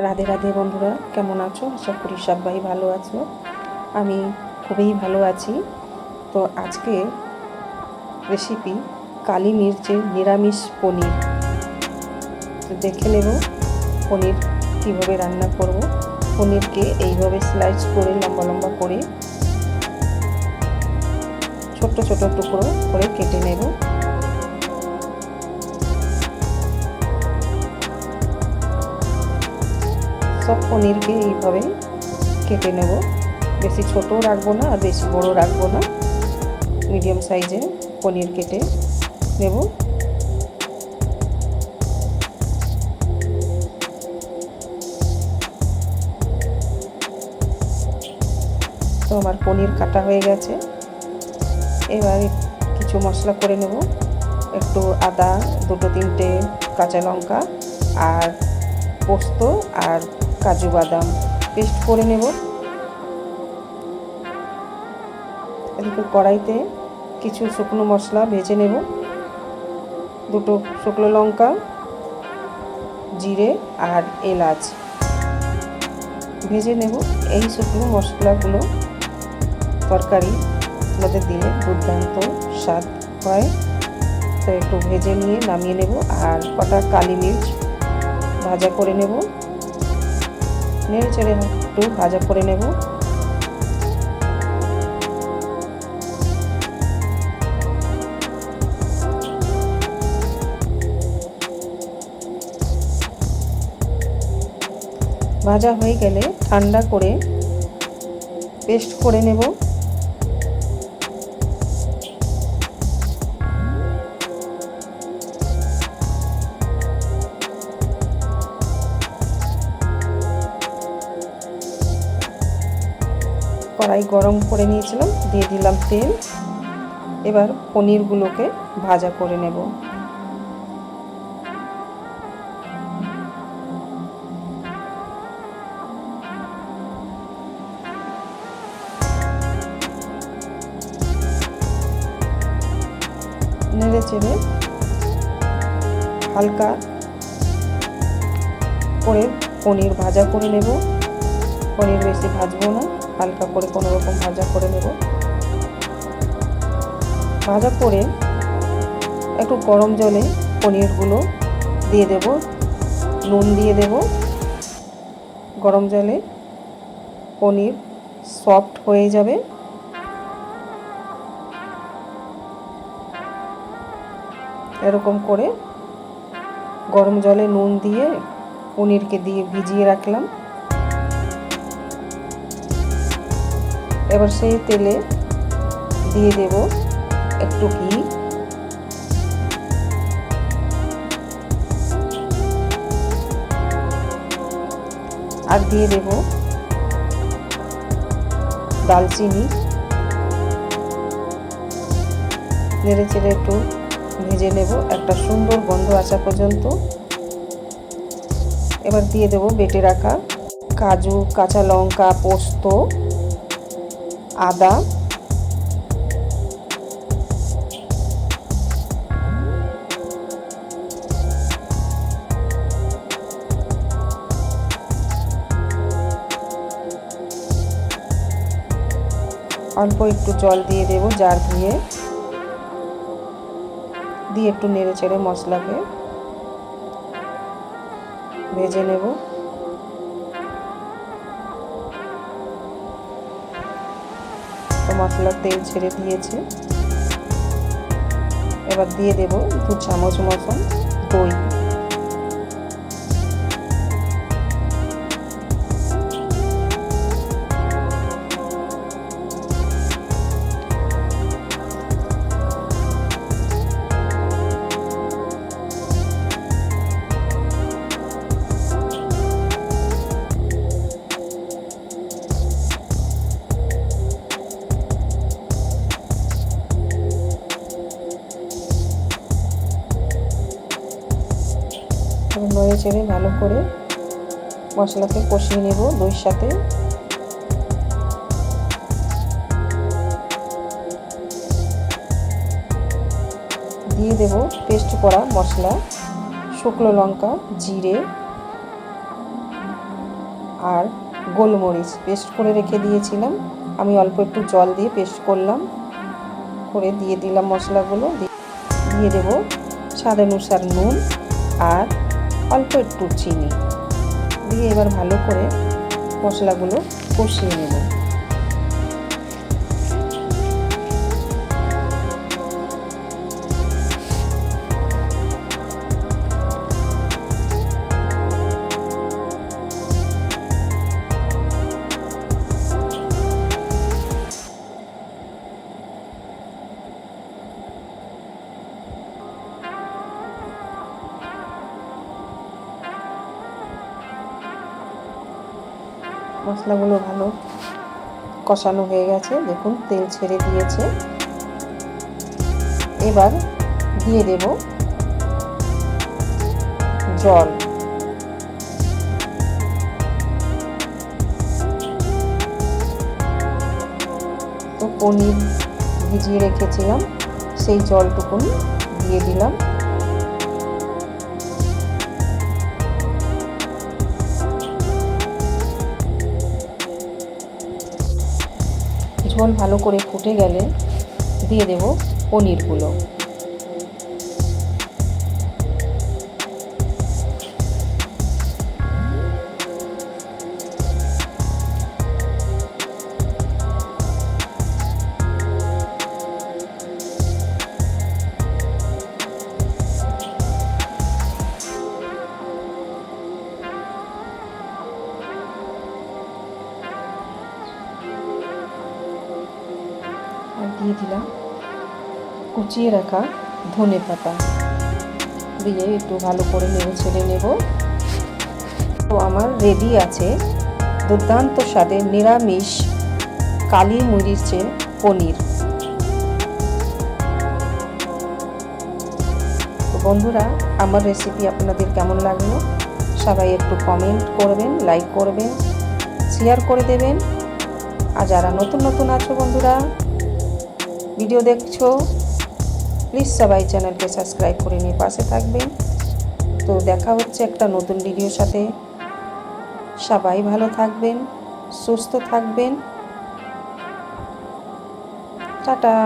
রাধে রাধে বন্ধুরা, কেমন আছো? আশা করি সবাই ভালো আছো। আমি খুবই ভালো আছি। তো আজকে রেসিপি কালি মির্চের নিরামিষ পনির। তো দেখে নেব পনির কীভাবে রান্না করব। পনিরকে এইভাবে স্লাইস করে লম্বা লম্বা করে ছোট্ট ছোট টুকরো করে কেটে নেব। সব পনিরকে এইভাবে কেটে নেব। বেশি ছোটও রাখবো না আর বেশি বড় রাখবো না, মিডিয়াম সাইজে পনির কেটে নেব। তো আমার পনির কাটা হয়ে গেছে। এবার কিছু মশলা করে নেব। একটু আদা, দুটো তিনটে কাঁচা লঙ্কা আর পোস্ত আর কাজু বাদাম পেস্ট করে নেব। এদিকে কড়াইতে কিছু শুকনো মশলা ভেজে নেব। দুটো শুকনো লঙ্কা, জিরে আর এলাচ ভেজে নেব। এই শুকনো মশলাগুলো তরকারি মধ্যে দিলে দুর্দান্ত স্বাদ হয়। তো একটু ভেজে নিয়ে নামিয়ে নেব। আর কটা কালি মির্চ ভাজা করে নেব, নেড়ে চেড়ে একটু ভাজা করে নেব। ভাজা হয়ে গেলে ঠান্ডা করে পেস্ট করে নেব। কড়াই গরম করে নিয়েছিলাম, দিয়ে দিলাম তেল। এবার পনিরগুলোকে ভাজা করে নেব। নেড়ে চেড়ে হালকা করে পনির ভাজা করে নেব। পনির বেশি ভাজবো না, হালকা করে কোনো রকম ভাজা করে নেব। ভাজা করে একটু গরম জলে পনিরগুলো দিয়ে দেব, নুন দিয়ে দেব। গরম জলে পনির সফট হয়ে যাবে। এরকম করে গরম জলে নুন দিয়ে পনিরকে দিয়ে ভিজিয়ে রাখলাম। এবার সেই তেলে দিয়ে দেব একটু ঘি, আর দিয়ে দেব দালচিনি। নেড়ে চেড়ে একটু ভেজে নেব একটা সুন্দর গন্ধ আসা পর্যন্ত। এবার দিয়ে দেব বেটে রাখা কাজু, কাঁচা লঙ্কা, পোস্ত, আদা, অল্প একটু জল দিয়ে দেব জার ধুয়ে, দিয়ে একটু নেড়ে চেড়ে মশলাকে ভেজে নেব। তো মশলার তেল ছেড়ে দিয়েছে। এবার দিয়ে দেব 2 চামচ মতন দই। নড়ে চেড়ে ভালো করে মশলাকে কষিয়ে নেব দইয়ের সাথে। দিয়ে দেব পেস্ট করা মশলা, শুকনো লঙ্কা, জিরে, আর গোলমরিচ পেস্ট করে রেখে দিয়েছিলাম। আমি অল্প একটু জল দিয়ে পেস্ট করলাম, করে দিয়ে দিলাম মশলাগুলো। দিয়ে দেবো স্বাদ অনুসার নুন আর অল্প একটু চিনি দিয়ে এবার ভালো করে মশলাগুলো কষিয়ে নেব। মশলাগুলো ভালো কষানো হয়ে গেছে, দেখুন তেল ছেড়ে দিয়েছে। এবার দিয়ে দেব জল। তো পনির ভিজিয়ে রেখেছিলাম, সেই জলটুকুন দিয়ে দিলাম। ঝোল ভালো করে ফুটে গেলে দিয়ে দেব পনিরগুলো। আর দিয়ে দিলাম কুচিয়ে রাখা ধনেপাতা, দিয়ে একটু ভালো করে নেড়ে ছেড়ে নেব। তো আমার রেডি আছে দুর্দান্ত স্বাদের নিরামিষ কালি মরিচের পনির। তো বন্ধুরা, আমার রেসিপি আপনাদের কেমন লাগলো সবাই একটু কমেন্ট করবেন, লাইক করবেন, শেয়ার করে দেবেন। আর যারা নতুন নতুন আছো বন্ধুরা, ভিডিও দেখছো, প্লিজ সবাই চ্যানেলকে সাবস্ক্রাইব করে নিয়ে পাশে থাকবেন। তো দেখা হচ্ছে একটা নতুন ভিডিওর সাথে। সবাই ভালো থাকবেন, সুস্থ থাকবেন। টাটা।